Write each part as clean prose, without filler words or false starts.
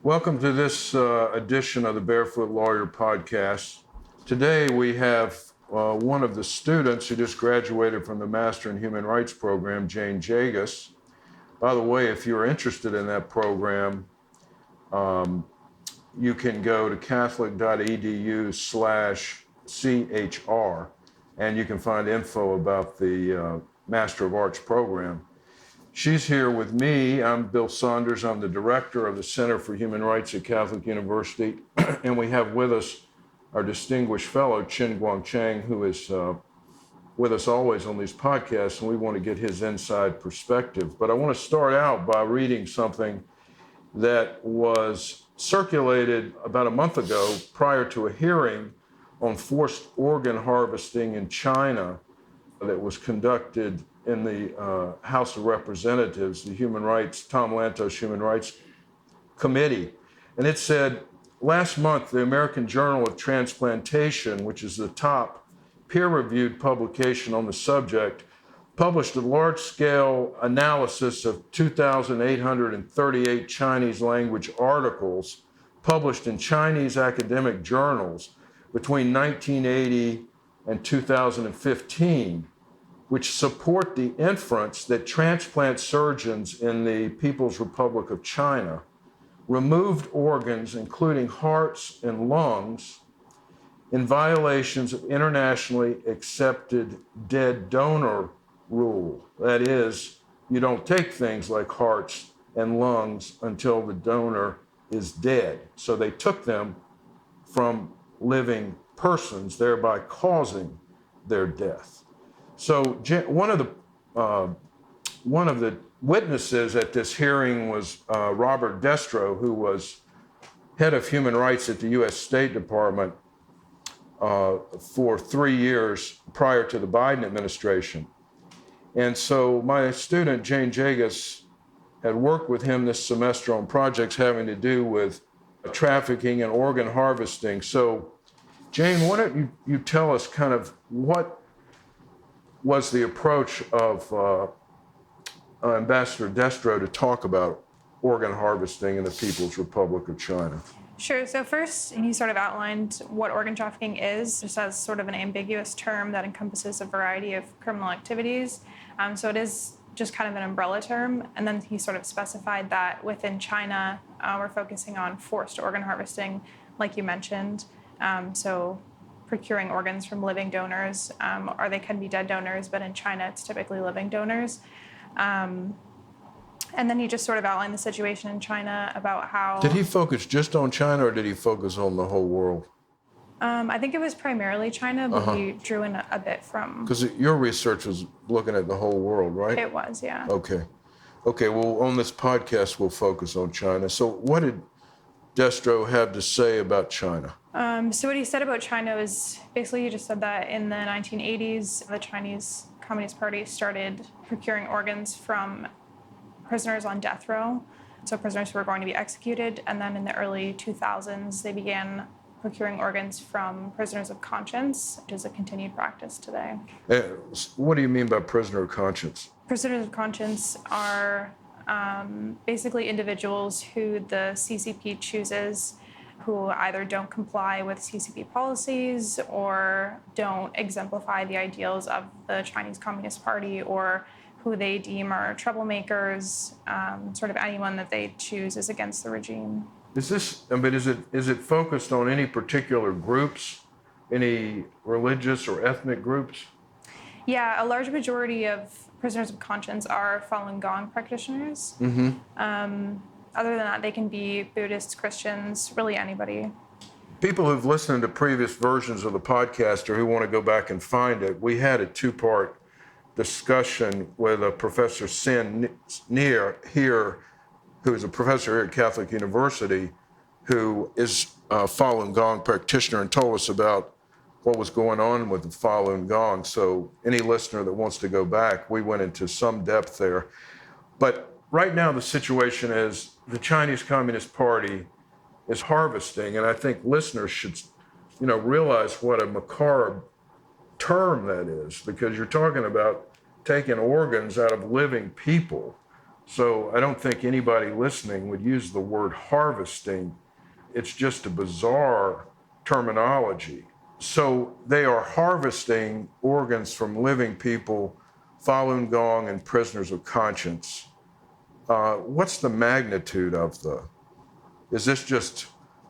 Welcome to this edition of the Barefoot Lawyer podcast. Today we have one of the students who just graduated from the Master in Human Rights program, Jagas. By the way, if you're interested in that program, you can go to catholic.edu/CHR and you can find info about the Master of Arts program. She's here with me. I'm Bill Saunders. I'm the director of the Center for Human Rights at Catholic University. And we have with us our distinguished fellow, Chen Guangcheng, who is with us always on these podcasts, and we want to get his inside perspective. But I want to start out by reading something that was circulated about a month ago prior to a hearing on forced organ harvesting in China that was conducted in the House of Representatives, the Tom Lantos Human Rights Committee. And it said, last month, the American Journal of Transplantation, which is the top peer-reviewed publication on the subject, published a large-scale analysis of 2,838 Chinese language articles published in Chinese academic journals between 1980 and 2015, which support the inference that transplant surgeons in the People's Republic of China removed organs, including hearts and lungs, in violations of internationally accepted dead donor rule. That is, you don't take things like hearts and lungs until the donor is dead. So they took them from living persons, thereby causing their death. So one of the witnesses at this hearing was Robert Destro, who was head of human rights at the U.S. State Department for 3 years prior to the Biden administration. And so my student, Jane Jagas, had worked with him this semester on projects having to do with trafficking and organ harvesting. So Jane, why don't you tell us kind of what was the approach of Ambassador Destro to talk about organ harvesting in the People's Republic of China? Sure. So first, he sort of outlined what organ trafficking is, just as sort of an ambiguous term that encompasses a variety of criminal activities. So it is just kind of an umbrella term. And then he sort of specified that within China, we're focusing on forced organ harvesting, like you mentioned. So procuring organs from living donors, or they can be dead donors, but in China, it's typically living donors. And then he just sort of outlined the situation in China about how... Did he focus just on China, or did he focus on the whole world? I think it was primarily China, but he drew in a bit from... Because your research was looking at the whole world, right? It was, yeah. Okay, well, on this podcast, we'll focus on China. So what did Destro have to say about China? So what he said about China was basically he just said that in the 1980s, the Chinese Communist Party started procuring organs from prisoners on death row, so prisoners who were going to be executed. And then in the early 2000s, they began procuring organs from prisoners of conscience, which is a continued practice today. What do you mean by prisoner of conscience? Prisoners of conscience are basically individuals who the CCP chooses who either don't comply with CCP policies or don't exemplify the ideals of the Chinese Communist Party, or who they deem are troublemakers, sort of anyone that they choose is against the regime. Is it focused on any particular groups, any religious or ethnic groups? Yeah, a large majority of prisoners of conscience are Falun Gong practitioners. Mm-hmm. Other than that, they can be Buddhists, Christians, really anybody. People who've listened to previous versions of the podcast or who want to go back and find it, we had a two-part discussion with a Professor Sin Neer here, who is a professor here at Catholic University, who is a Falun Gong practitioner, and told us about what was going on with the Falun Gong. So any listener that wants to go back, we went into some depth there. But right now the situation is the Chinese Communist Party is harvesting, and I think listeners should, realize what a macabre term that is, because you're talking about taking organs out of living people So I don't think anybody listening would use the word harvesting. It's just a bizarre terminology. So they are harvesting organs from living people, Falun Gong and prisoners of conscience. What's the magnitude of is this just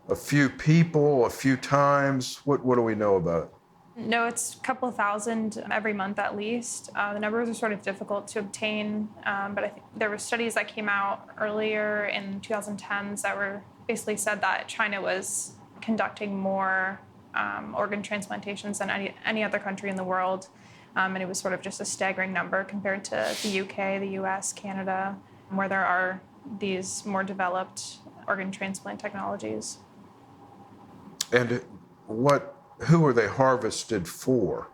a few people, a few times? What do we know about it? No, it's a couple thousand every month at least. The numbers are sort of difficult to obtain, but I think there were studies that came out earlier in 2010s that were basically said that China was conducting more organ transplantations than any other country in the world. And it was sort of just a staggering number compared to the UK, the US, Canada, where there are these more developed organ transplant technologies. And who are they harvested for?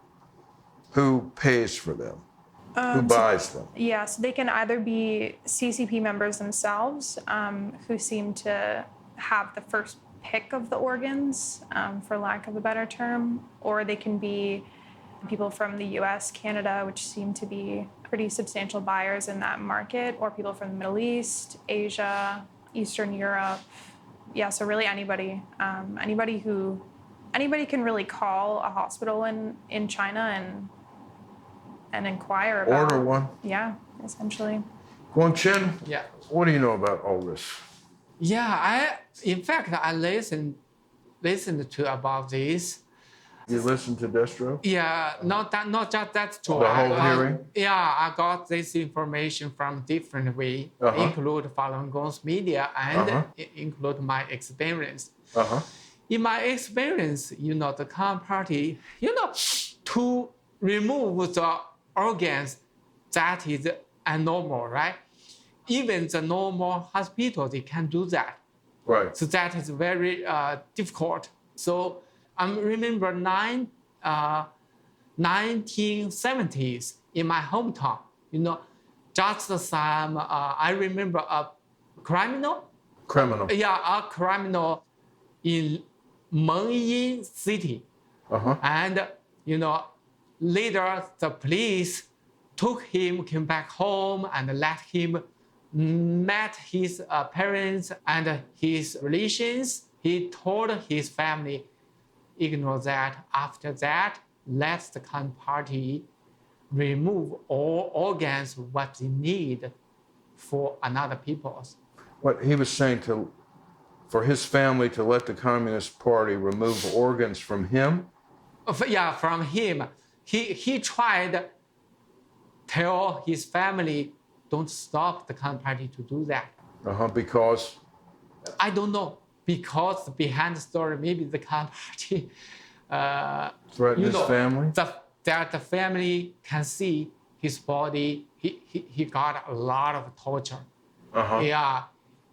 Who pays for them? Who buys them? Yeah, so they can either be CCP members themselves, who seem to have the first pick of the organs, for lack of a better term, or they can be people from the US, Canada, which seem to be pretty substantial buyers in that market, or people from the Middle East, Asia, Eastern Europe. Yeah, so really anybody can really call a hospital in China and inquire about. Order one? Yeah, essentially. Guangcheng, Yeah. what do you know about all this? Yeah, in fact, I listened to about this. You listened to Destro? Yeah, not just that too. The whole hearing? Yeah, I got this information from different way, include Falun Gong's media and include my experience. In my experience, the Communist Party, to remove the organs, that is abnormal, right? Even the normal hospital, they can do that. Right. So that is very difficult. So I remember 1970s in my hometown, just some, I remember a criminal. Yeah, a criminal in Mengyin city. And, later the police took him, came back home and let him met his parents and his relations. He told his family, ignore that. After that, let the Communist Party remove all organs what they need for another peoples. What he was saying for his family to let the Communist Party remove organs from him? Yeah, from him. He tried tell his family, don't stop the Communist Party to do that. Because? I don't know. Because behind the story, maybe the Communist Party threatened his family? That the family can see his body. He got a lot of torture. Yeah,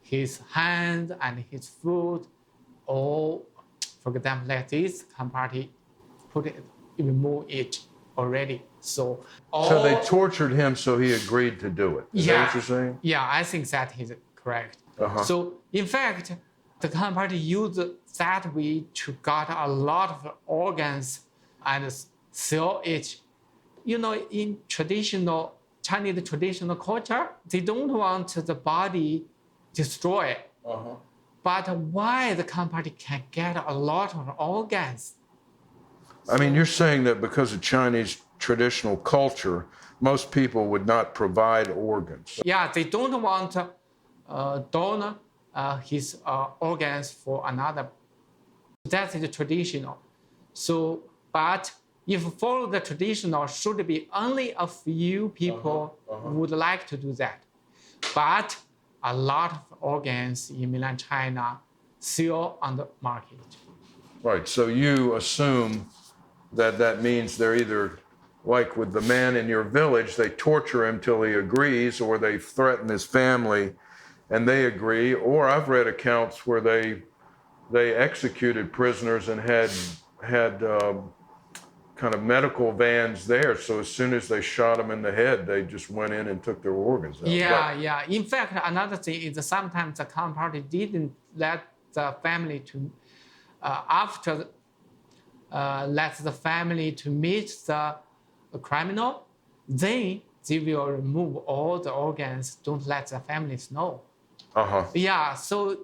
his hands and his foot, all, for example, like this, Communist Party put it, remove it already. So they tortured him, so he agreed to do it. Is that what you're saying? Yeah, I think that is correct. So in fact, the Communist Party used that way to get a lot of organs and sell it. In traditional Chinese traditional culture, they don't want the body destroyed. But why the Communist Party can get a lot of organs? I mean, you're saying that because of Chinese traditional culture, most people would not provide organs. Yeah, they don't want donor his organs for another. That is traditional. So, but if follow the traditional, should be only a few people would like to do that. But a lot of organs in mainland China still on the market. Right. So you assume that means they're either like with the man in your village, they torture him till he agrees, or they threaten his family and they agree. Or I've read accounts where they executed prisoners and had kind of medical vans there. So as soon as they shot them in the head, they just went in and took their organs out. Yeah. In fact, another thing is sometimes the Communist Party didn't let the family to, after let the family to meet the criminal, then they will remove all the organs, don't let the families know. Yeah, so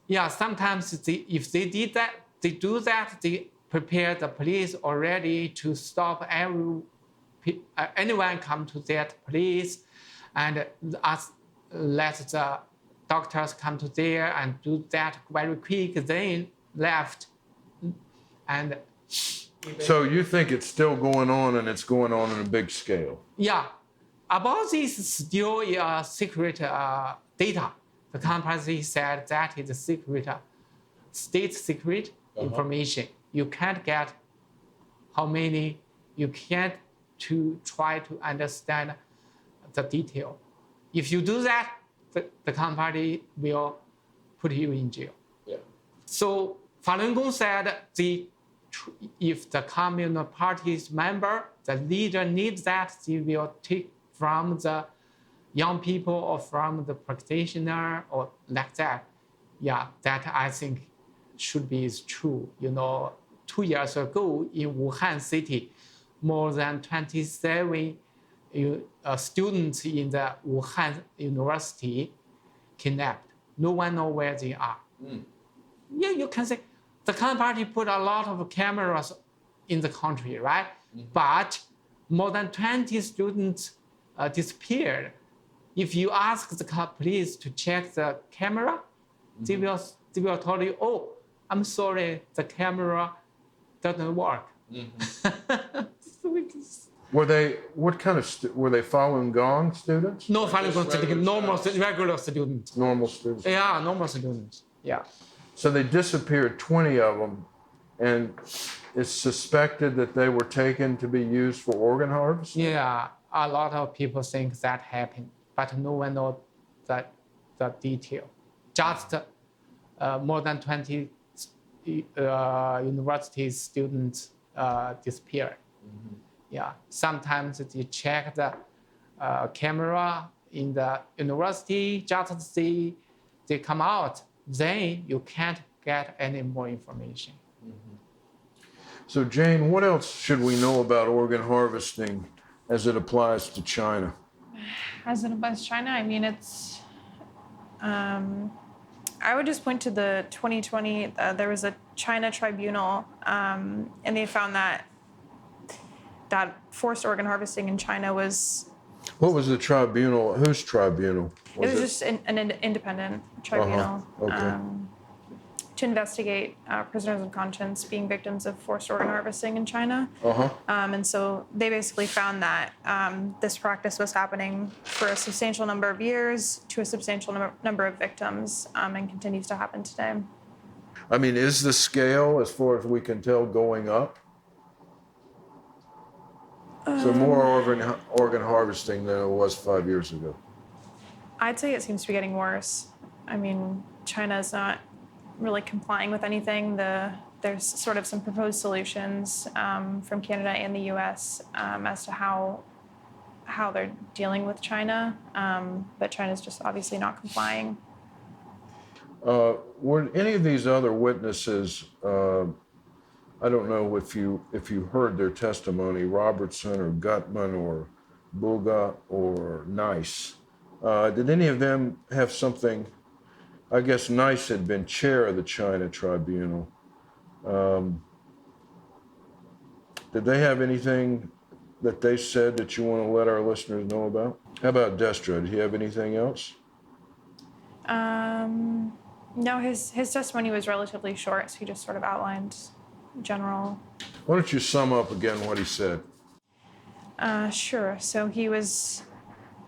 yeah, sometimes if they did that, they do that, they prepare the police already to stop anyone come to that place and let the doctors come to there and do that very quick, then left. And so you think it's still going on and it's going on in a big scale? yeah, about this still secret data. The company said that is a secret, state secret information. You can't get how many, you can't to try to understand the detail. If you do that, the company will put you in jail. Yeah. So Falun Gong said if the Communist Party's member, the leader needs that, they will take from the young people or from the practitioner or like that. Yeah, that I think should be true. 2 years ago in Wuhan city, more than 27 students in the Wuhan University kidnapped. No one knows where they are. Yeah, you can say the Communist Party put a lot of cameras in the country, right? But more than 20 students disappeared. If you ask the police to check the camera, they will tell you, oh, I'm sorry, the camera doesn't work. Were they were they Falun Gong students? No Falun Gong students, normal regular students. Normal students. Yeah, normal students. Yeah. So they disappeared 20 of them, and it's suspected that they were taken to be used for organ harvest? Yeah, a lot of people think that happened, but no one knows the detail. Just more than 20 university students disappeared. Yeah, sometimes they check the camera in the university, just they come out, then you can't get any more information. So Jane, what else should we know about organ harvesting as it applies to China? As it applies to China, I mean, it's, I would just point to the 2020, there was a China tribunal, and they found that forced organ harvesting in China was... What was the tribunal? Whose tribunal? It was just an independent tribunal to investigate prisoners of conscience being victims of forced organ harvesting in China. And so they basically found that this practice was happening for a substantial number of years to a substantial number of victims, and continues to happen today. I mean, is the scale, as far as we can tell, going up? So more organ harvesting than it was 5 years ago? I'd say it seems to be getting worse. I mean, China is not really complying with anything. There's sort of some proposed solutions from Canada and the US as to how they're dealing with China, but China's just obviously not complying. Were any of these other witnesses, I don't know if you heard their testimony, Robertson or Gutman or Buga or Nice, did any of them have something? I guess Nice had been chair of the China Tribunal. Did they have anything that they said that you want to let our listeners know about? How about Destra? Did he have anything else? No, his testimony was relatively short, so he just sort of outlined general. Why don't you sum up again what he said? Sure. So he was,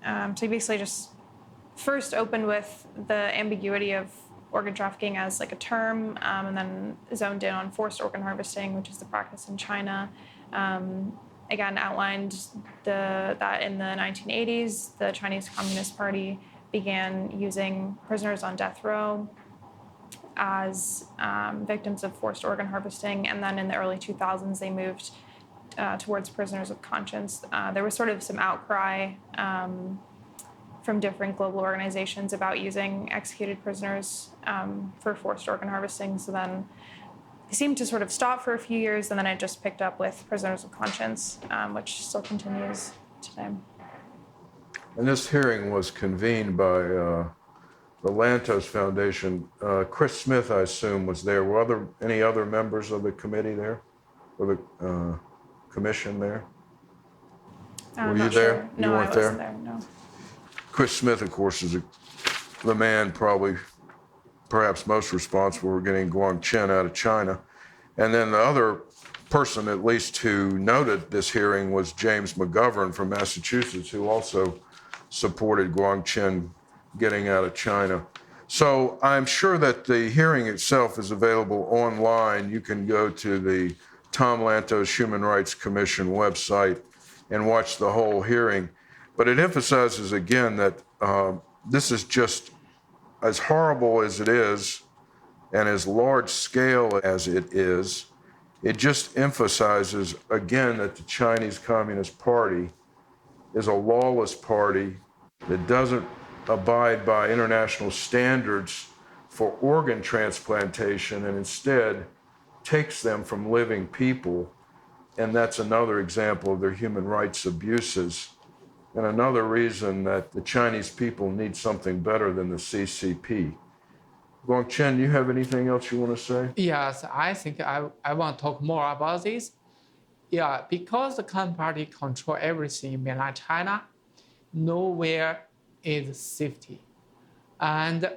so he basically just first opened with the ambiguity of organ trafficking as like a term, and then zoned in on forced organ harvesting, which is the practice in China. Again, outlined that in the 1980s, the Chinese Communist Party began using prisoners on death row as victims of forced organ harvesting, and then in the early 2000s, they moved towards prisoners of conscience. There was sort of some outcry from different global organizations about using executed prisoners for forced organ harvesting. So then it seemed to sort of stop for a few years, and then it just picked up with prisoners of conscience, which still continues today. And this hearing was convened by the Lantos Foundation. Chris Smith, I assume, was there. Were any other members of the committee there, or the commission there? I'm Were you not there? sure. You No, weren't I there? wasn't there. No. Chris Smith, of course, is the man probably perhaps most responsible for getting Guangcheng out of China. And then the other person, at least, who noted this hearing was James McGovern from Massachusetts, who also supported Guangcheng getting out of China. So I'm sure that the hearing itself is available online. You can go to the Tom Lantos Human Rights Commission website and watch the whole hearing. But it emphasizes again that this is just as horrible as it is and as large scale as it is. It just emphasizes again that the Chinese Communist Party is a lawless party that doesn't abide by international standards for organ transplantation and instead takes them from living people. And that's another example of their human rights abuses. And another reason that the Chinese people need something better than the CCP. Guangcheng, you have anything else you want to say? Yes, I think I want to talk more about this. Yeah, because the Communist Party control everything in mainland China, nowhere is safety. And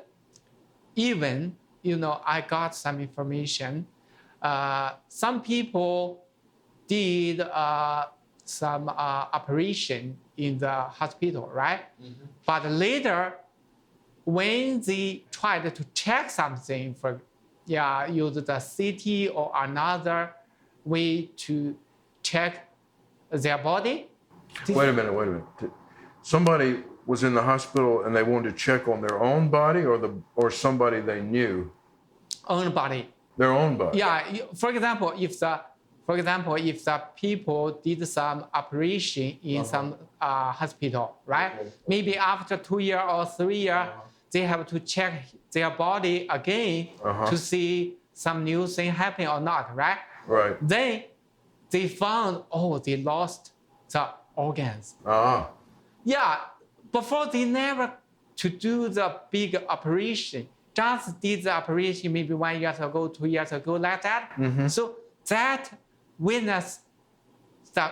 even, I got some information. Some people did some operation in the hospital, right? Mm-hmm. But later, when they tried to check something, use the CT or another way to check their body. Wait a minute. Somebody was in the hospital and they wanted to check on their own body or somebody they knew? Own body. Their own body. Yeah. For example, if the people did some operation in some hospital, right? Okay. Maybe after 2 years or 3 years, they have to check their body again to see some new thing happening or not, right? Right. Then they found, they lost the organs. Yeah, before they never to do the big operation, just did the operation maybe 1 year ago, 2 years ago, like that. Mm-hmm. So that witness the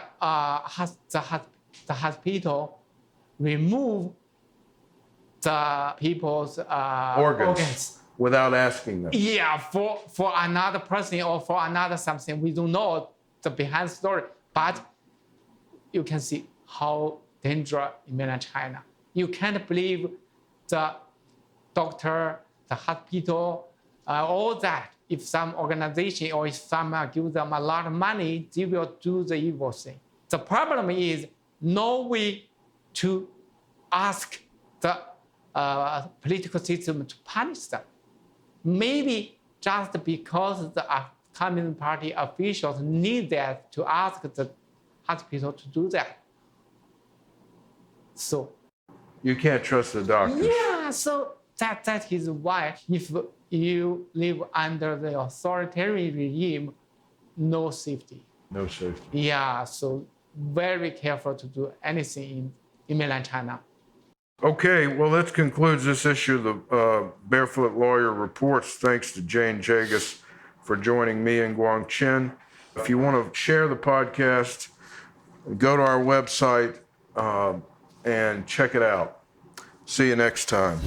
hospital remove the people's organs without asking them. Yeah, for another person or for another something. We don't know the behind story, but you can see how dangerous in mainland China. You can't believe the doctor, the hospital, all that. If some organization or if someone give them a lot of money, they will do the evil thing. The problem is no way to ask the political system to punish them. Maybe just because the Communist Party officials need that to ask the hospital to do that. So you can't trust the doctors. Yeah, so that is why if you live under the authoritarian regime, no safety. No safety. Yeah, so very careful to do anything in mainland China. Okay, well, that concludes this issue of the Barefoot Lawyer Reports. Thanks to Jane Jagas for joining me and Guangcheng. If you want to share the podcast, go to our website and check it out. See you next time.